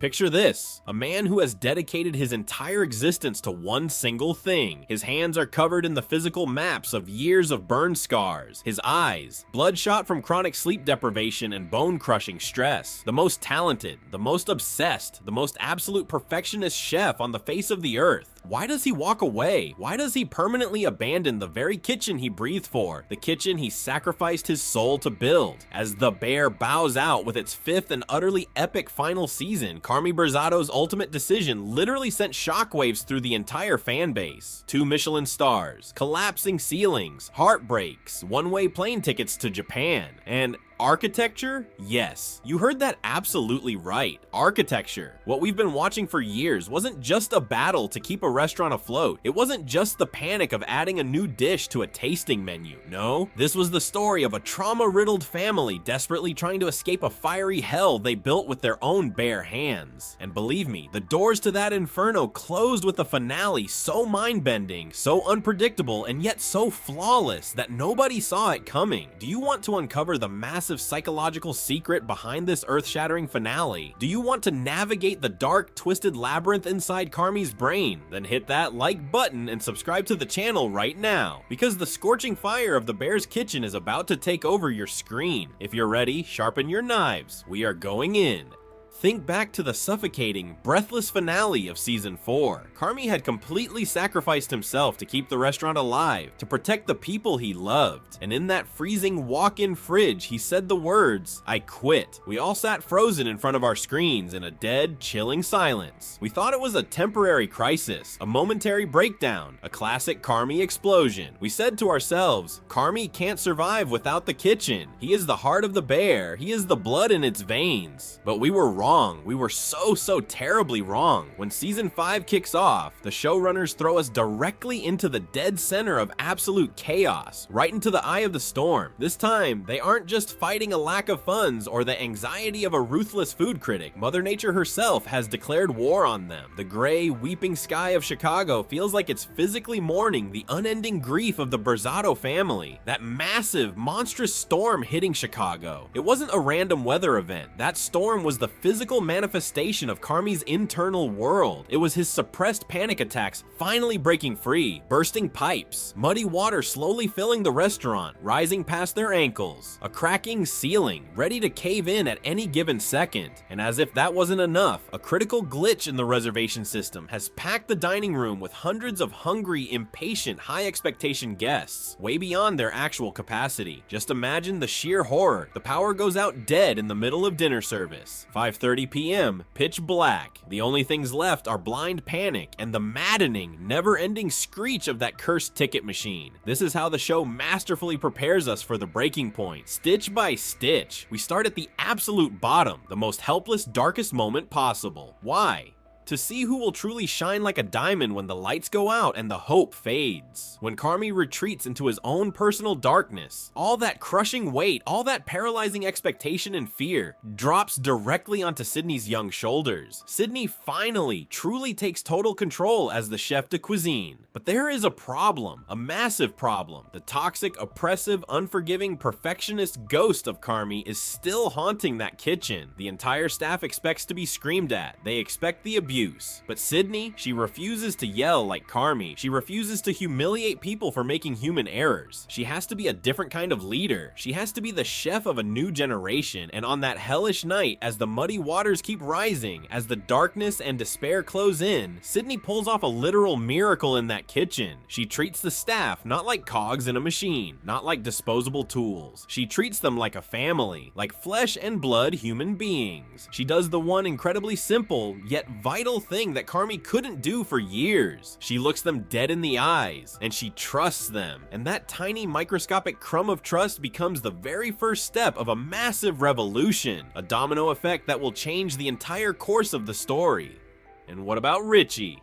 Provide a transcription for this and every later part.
Picture this, a man who has dedicated his entire existence to one single thing. His hands are covered in the physical maps of years of burn scars. His eyes, bloodshot from chronic sleep deprivation and bone-crushing stress. The most talented, the most obsessed, the most absolute perfectionist chef on the face of the earth. Why does he walk away? Why does he permanently abandon the very kitchen he breathed for? The kitchen he sacrificed his soul to build? As The Bear bows out with its fifth and utterly epic final season, Carmy Berzatto's ultimate decision literally sent shockwaves through the entire fan base. 2 Michelin stars, collapsing ceilings, heartbreaks, one-way plane tickets to Japan, and architecture? Yes, you heard that absolutely right. Architecture. What we've been watching for years wasn't just a battle to keep a restaurant afloat. It wasn't just the panic of adding a new dish to a tasting menu. No, this was the story of a trauma-riddled family desperately trying to escape a fiery hell they built with their own bare hands. And believe me, the doors to that inferno closed with a finale so mind-bending, so unpredictable, and yet so flawless that nobody saw it coming. Do you want to uncover the massive psychological secret behind this earth-shattering finale? Do you want to navigate the dark, twisted labyrinth inside Carmy's brain? Then hit that like button and subscribe to the channel right now, because the scorching fire of the Bear's kitchen is about to take over your screen. If you're ready, sharpen your knives. We are going in. Think back to the suffocating, breathless finale of Season 4. Carmy had completely sacrificed himself to keep the restaurant alive, to protect the people he loved. And in that freezing walk-in fridge, he said the words, "I quit." We all sat frozen in front of our screens in a dead, chilling silence. We thought it was a temporary crisis, a momentary breakdown, a classic Carmy explosion. We said to ourselves, Carmy can't survive without the kitchen. He is the heart of the Bear. He is the blood in its veins. But we were wrong. We were so terribly wrong. When Season 5 kicks off, the showrunners throw us directly into the dead center of absolute chaos, right into the eye of the storm. This time, they aren't just fighting a lack of funds or the anxiety of a ruthless food critic. Mother Nature herself has declared war on them. The gray, weeping sky of Chicago feels like it's physically mourning the unending grief of the Berzatto family. That massive, monstrous storm hitting Chicago. It wasn't a random weather event. That storm was the physical manifestation of Carmy's internal world. It was his suppressed panic attacks finally breaking free, bursting pipes, muddy water slowly filling the restaurant, rising past their ankles, a cracking ceiling, ready to cave in at any given second. And as if that wasn't enough, a critical glitch in the reservation system has packed the dining room with hundreds of hungry, impatient, high-expectation guests, way beyond their actual capacity. Just imagine the sheer horror. The power goes out dead in the middle of dinner service. 5:30 p.m., pitch black. The only things left are blind panic and the maddening, never-ending screech of that cursed ticket machine. This is how the show masterfully prepares us for the breaking point. Stitch by stitch, we start at the absolute bottom, the most helpless, darkest moment possible. Why? To see who will truly shine like a diamond when the lights go out and the hope fades. When Carmy retreats into his own personal darkness, all that crushing weight, all that paralyzing expectation and fear drops directly onto Sydney's young shoulders. Sydney finally, truly takes total control as the chef de cuisine. But there is a problem, a massive problem. The toxic, oppressive, unforgiving, perfectionist ghost of Carmy is still haunting that kitchen. The entire staff expects to be screamed at. They expect the abuse. But Sydney, she refuses to yell like Carmy. She refuses to humiliate people for making human errors. She has to be a different kind of leader. She has to be the chef of a new generation. And on that hellish night, as the muddy waters keep rising, as the darkness and despair close in, Sydney pulls off a literal miracle in that kitchen. She treats the staff not like cogs in a machine, not like disposable tools. She treats them like a family, like flesh and blood human beings. She does the one incredibly simple yet vital thing that Carmy couldn't do for years. She looks them dead in the eyes and she trusts them. And that tiny microscopic crumb of trust becomes the very first step of a massive revolution, a domino effect that will change the entire course of the story. And what about Richie?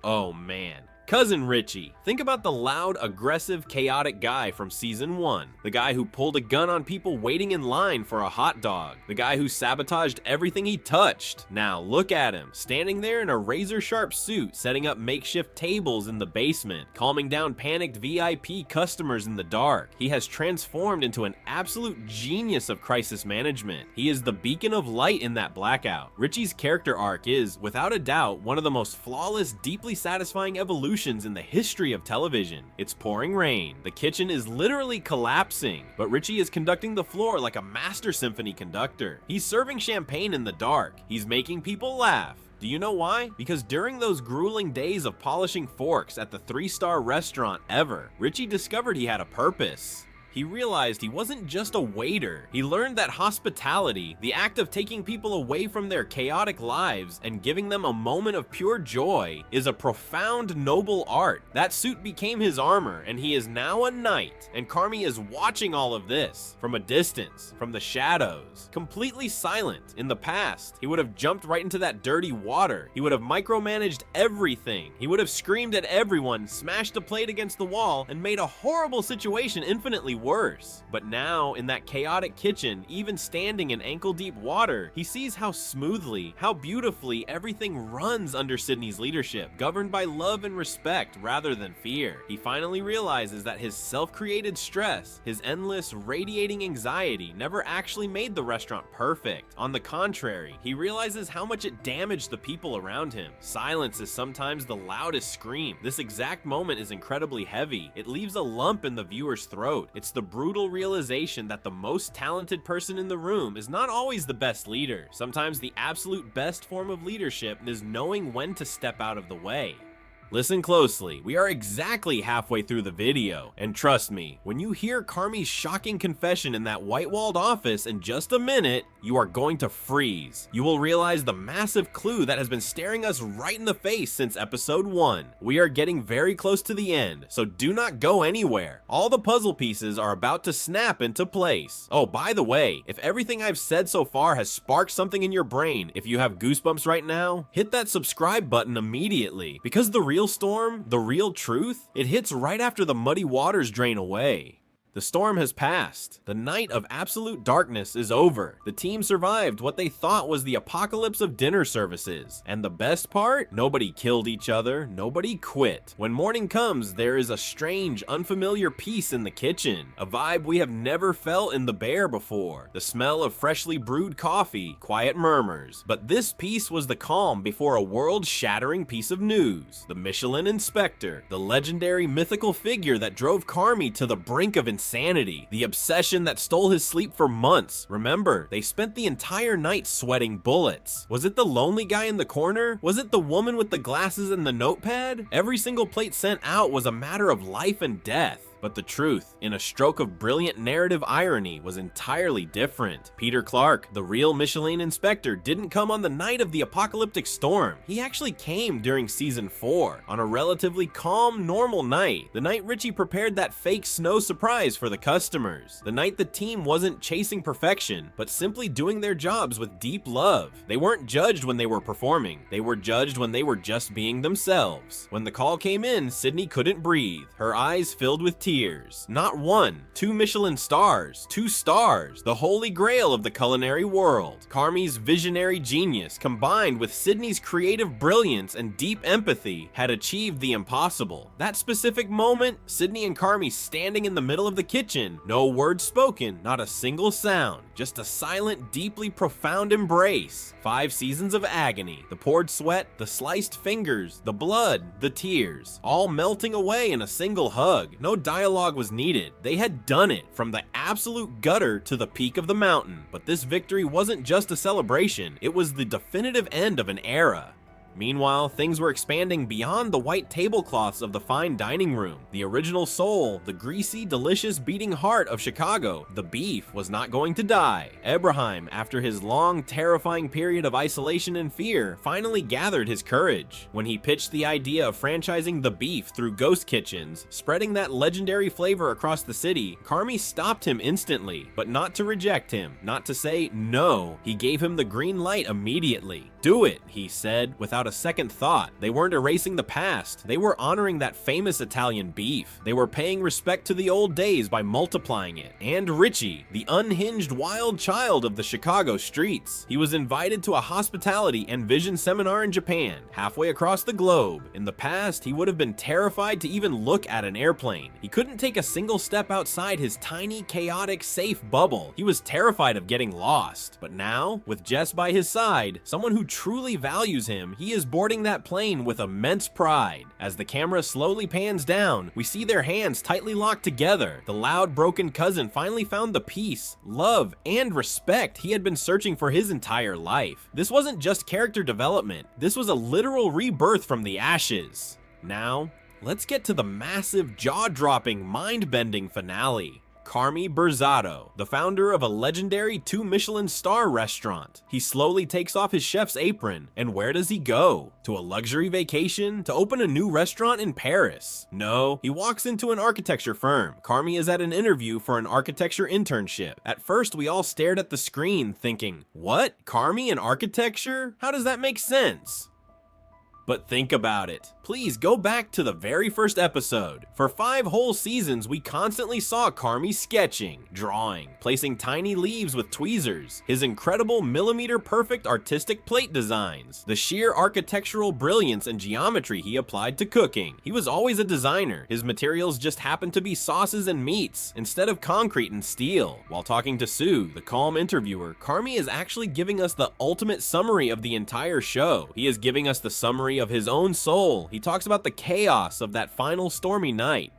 Oh man. Cousin Richie. Think about the loud, aggressive, chaotic guy from season 1. The guy who pulled a gun on people waiting in line for a hot dog. The guy who sabotaged everything he touched. Now look at him, standing there in a razor-sharp suit, setting up makeshift tables in the basement, calming down panicked VIP customers in the dark. He has transformed into an absolute genius of crisis management. He is the beacon of light in that blackout. Richie's character arc is, without a doubt, one of the most flawless, deeply satisfying evolutions in the history of television. It's pouring rain. The kitchen is literally collapsing, but Richie is conducting the floor like a master symphony conductor. He's serving champagne in the dark. He's making people laugh. Do you know why? Because during those grueling days of polishing forks at the 3-star restaurant ever, Richie discovered he had a purpose. He realized he wasn't just a waiter. He learned that hospitality, the act of taking people away from their chaotic lives and giving them a moment of pure joy, is a profound, noble art. That suit became his armor, and he is now a knight. And Carmy is watching all of this from a distance, from the shadows, completely silent. In the past, he would have jumped right into that dirty water. He would have micromanaged everything. He would have screamed at everyone, smashed a plate against the wall, and made a horrible situation infinitely worse. But now, in that chaotic kitchen, even standing in ankle-deep water, he sees how smoothly, how beautifully everything runs under Sydney's leadership, governed by love and respect rather than fear. He finally realizes that his self-created stress, his endless, radiating anxiety, never actually made the restaurant perfect. On the contrary, he realizes how much it damaged the people around him. Silence is sometimes the loudest scream. This exact moment is incredibly heavy. It leaves a lump in the viewer's throat. It's the brutal realization that the most talented person in the room is not always the best leader. Sometimes the absolute best form of leadership is knowing when to step out of the way. Listen closely, we are exactly halfway through the video, and trust me, when you hear Carmy's shocking confession in that white-walled office in just a minute, you are going to freeze. You will realize the massive clue that has been staring us right in the face since episode 1. We are getting very close to the end, so do not go anywhere. All the puzzle pieces are about to snap into place. Oh, by the way, if everything I've said so far has sparked something in your brain, if you have goosebumps right now, hit that subscribe button immediately, because the real storm, the real truth, it hits right after the muddy waters drain away. The storm has passed. The night of absolute darkness is over. The team survived what they thought was the apocalypse of dinner services. And the best part? Nobody killed each other. Nobody quit. When morning comes, there is a strange, unfamiliar peace in the kitchen. A vibe we have never felt in the Bear before. The smell of freshly brewed coffee, quiet murmurs. But this peace was the calm before a world-shattering piece of news. The Michelin inspector, the legendary mythical figure that drove Carmy to the brink of insanity, the obsession that stole his sleep for months. Remember, they spent the entire night sweating bullets. Was it the lonely guy in the corner? Was it the woman with the glasses and the notepad? Every single plate sent out was a matter of life and death. But the truth, in a stroke of brilliant narrative irony, was entirely different. Peter Clark, the real Michelin inspector, didn't come on the night of the apocalyptic storm. He actually came during season 4, on a relatively calm, normal night. The night Richie prepared that fake snow surprise for the customers. The night the team wasn't chasing perfection, but simply doing their jobs with deep love. They weren't judged when they were performing. They were judged when they were just being themselves. When the call came in, Sydney couldn't breathe. Her eyes filled with tears. Not 1, 2 Michelin stars, 2 stars, the holy grail of the culinary world. Carmy's visionary genius, combined with Sydney's creative brilliance and deep empathy, had achieved the impossible. That specific moment, Sydney and Carmy standing in the middle of the kitchen, no words spoken, not a single sound, just a silent, deeply profound embrace. 5 seasons of agony, the poured sweat, the sliced fingers, the blood, the tears, all melting away in a single hug. No dialogue was needed. They had done it, from the absolute gutter to the peak of the mountain. But this victory wasn't just a celebration, it was the definitive end of an era. Meanwhile, things were expanding beyond the white tablecloths of the fine dining room. The original soul, the greasy, delicious beating heart of Chicago, the beef, was not going to die. Abraham, after his long, terrifying period of isolation and fear, finally gathered his courage. When he pitched the idea of franchising the beef through ghost kitchens, spreading that legendary flavor across the city, Carmy stopped him instantly, but not to reject him, not to say no. He gave him the green light immediately. Do it, he said, without without a second thought. They weren't erasing the past, they were honoring that famous Italian beef. They were paying respect to the old days by multiplying it. And Richie, the unhinged wild child of the Chicago streets. He was invited to a hospitality and vision seminar in Japan, halfway across the globe. In the past, he would have been terrified to even look at an airplane. He couldn't take a single step outside his tiny, chaotic, safe bubble. He was terrified of getting lost. But now, with Jess by his side, someone who truly values him, he is boarding that plane with immense pride. As the camera slowly pans down, we see their hands tightly locked together. The loud, broken cousin finally found the peace, love, and respect he had been searching for his entire life. This wasn't just character development, this was a literal rebirth from the ashes. Now, let's get to the massive, jaw-dropping, mind-bending finale. Carmy Berzatto, the founder of a legendary two-Michelin-star restaurant. He slowly takes off his chef's apron, and where does he go? To a luxury vacation? To open a new restaurant in Paris? No, he walks into an architecture firm. Carmy is at an interview for an architecture internship. At first, we all stared at the screen thinking, what? Carmy in architecture? How does that make sense? But think about it. Please go back to the very first episode. For 5 whole seasons, we constantly saw Carmy sketching, drawing, placing tiny leaves with tweezers, his incredible millimeter-perfect artistic plate designs, the sheer architectural brilliance and geometry he applied to cooking. He was always a designer. His materials just happened to be sauces and meats, instead of concrete and steel. While talking to Sue, the calm interviewer, Carmy is actually giving us the ultimate summary of the entire show. He is giving us the summary of his own soul. He talks about the chaos of that final stormy night.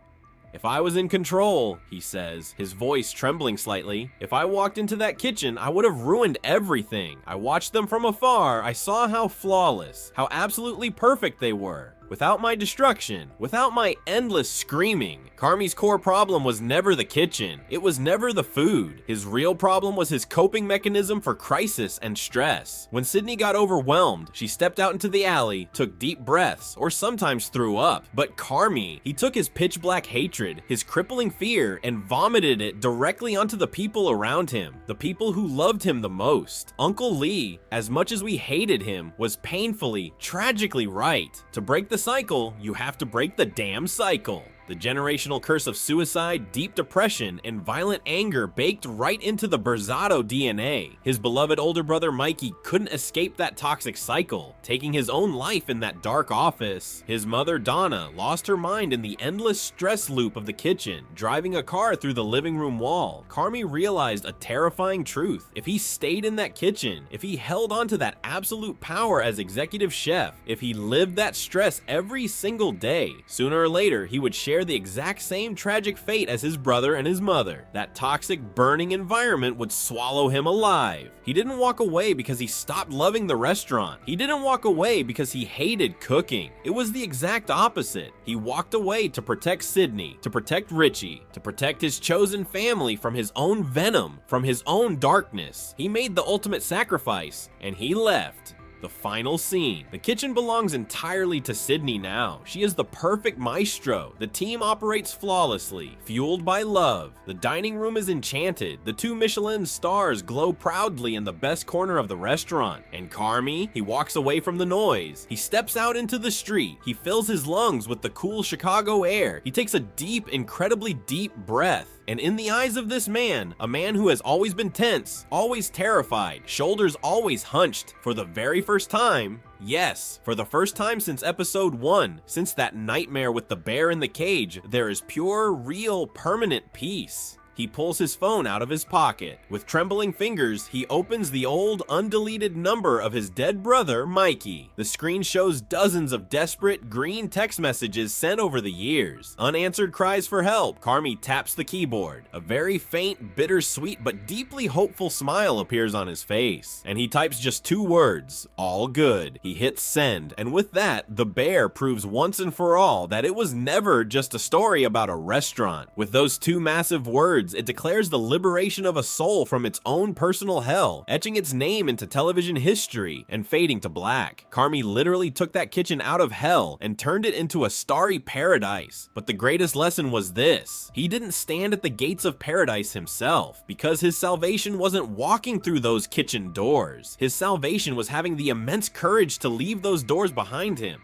If I was in control, he says, his voice trembling slightly, if I walked into that kitchen, I would have ruined everything. I watched them from afar. I saw how flawless, how absolutely perfect they were. Without my destruction, without my endless screaming. Carmy's core problem was never the kitchen. It was never the food. His real problem was his coping mechanism for crisis and stress. When Sydney got overwhelmed, she stepped out into the alley, took deep breaths, or sometimes threw up. But Carmy, he took his pitch black hatred, his crippling fear, and vomited it directly onto the people around him, the people who loved him the most. Uncle Lee, as much as we hated him, was painfully, tragically right. To break the cycle, you have to break the damn cycle. The generational curse of suicide, deep depression, and violent anger baked right into the Berzatto DNA. His beloved older brother Mikey couldn't escape that toxic cycle, taking his own life in that dark office. His mother Donna lost her mind in the endless stress loop of the kitchen, driving a car through the living room wall. Carmy realized a terrifying truth. If he stayed in that kitchen, if he held on to that absolute power as executive chef, if he lived that stress every single day, sooner or later he would share the exact same tragic fate as his brother and his mother. That toxic, burning environment would swallow him alive. He didn't walk away because he stopped loving the restaurant. He didn't walk away because he hated cooking. It was the exact opposite. He walked away to protect Sydney, to protect Richie, to protect his chosen family from his own venom, from his own darkness. He made the ultimate sacrifice, and he left. The final scene. The kitchen belongs entirely to Sydney now. She is the perfect maestro. The team operates flawlessly, fueled by love. The dining room is enchanted. The 2 Michelin stars glow proudly in the best corner of the restaurant. And Carmy, he walks away from the noise. He steps out into the street. He fills his lungs with the cool Chicago air. He takes a deep, incredibly deep breath. And in the eyes of this man, a man who has always been tense, always terrified, shoulders always hunched, for the very first time, yes, for the first time since episode 1, since that nightmare with the bear in the cage, there is pure, real, permanent peace. He pulls his phone out of his pocket. With trembling fingers, he opens the old, undeleted number of his dead brother, Mikey. The screen shows dozens of desperate, green text messages sent over the years. Unanswered cries for help. Carmy taps the keyboard. A very faint, bittersweet, but deeply hopeful smile appears on his face. And he types just 2 words, all good. He hits send, and with that, the bear proves once and for all that it was never just a story about a restaurant. With those 2 massive words, words, it declares the liberation of a soul from its own personal hell, etching its name into television history and fading to black. Carmy literally took that kitchen out of hell and turned it into a starry paradise. But the greatest lesson was this: he didn't stand at the gates of paradise himself, because his salvation wasn't walking through those kitchen doors. His salvation was having the immense courage to leave those doors behind him.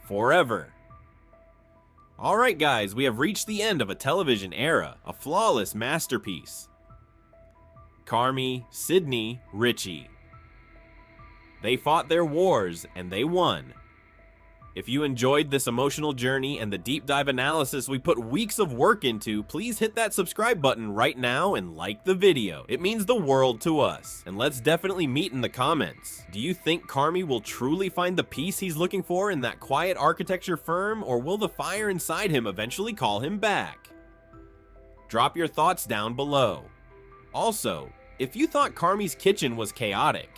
Forever. Alright guys, we have reached the end of a television era, a flawless masterpiece. Carmy, Sydney, Richie. They fought their wars and they won. If you enjoyed this emotional journey and the deep dive analysis we put weeks of work into, please hit that subscribe button right now and like the video. It means the world to us. And let's definitely meet in the comments. Do you think Carmy will truly find the peace he's looking for in that quiet architecture firm, or will the fire inside him eventually call him back? Drop your thoughts down below. Also, if you thought Carmy's kitchen was chaotic,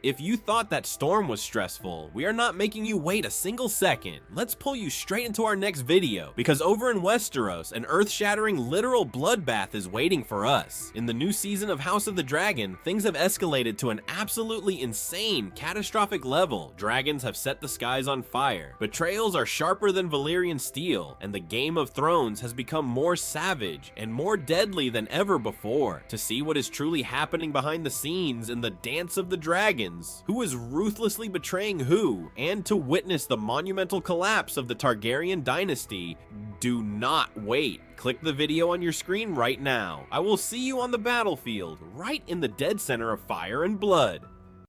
if you thought that storm was stressful, we are not making you wait a single second. Let's pull you straight into our next video, because over in Westeros, an earth-shattering literal bloodbath is waiting for us. In the new season of House of the Dragon, things have escalated to an absolutely insane, catastrophic level. Dragons have set the skies on fire, betrayals are sharper than Valyrian steel, and the Game of Thrones has become more savage and more deadly than ever before. To see what is truly happening behind the scenes in the Dance of the Dragons, who is ruthlessly betraying who, and to witness the monumental collapse of the Targaryen dynasty, do not wait. Click the video on your screen right now. I will see you on the battlefield, right in the dead center of fire and blood.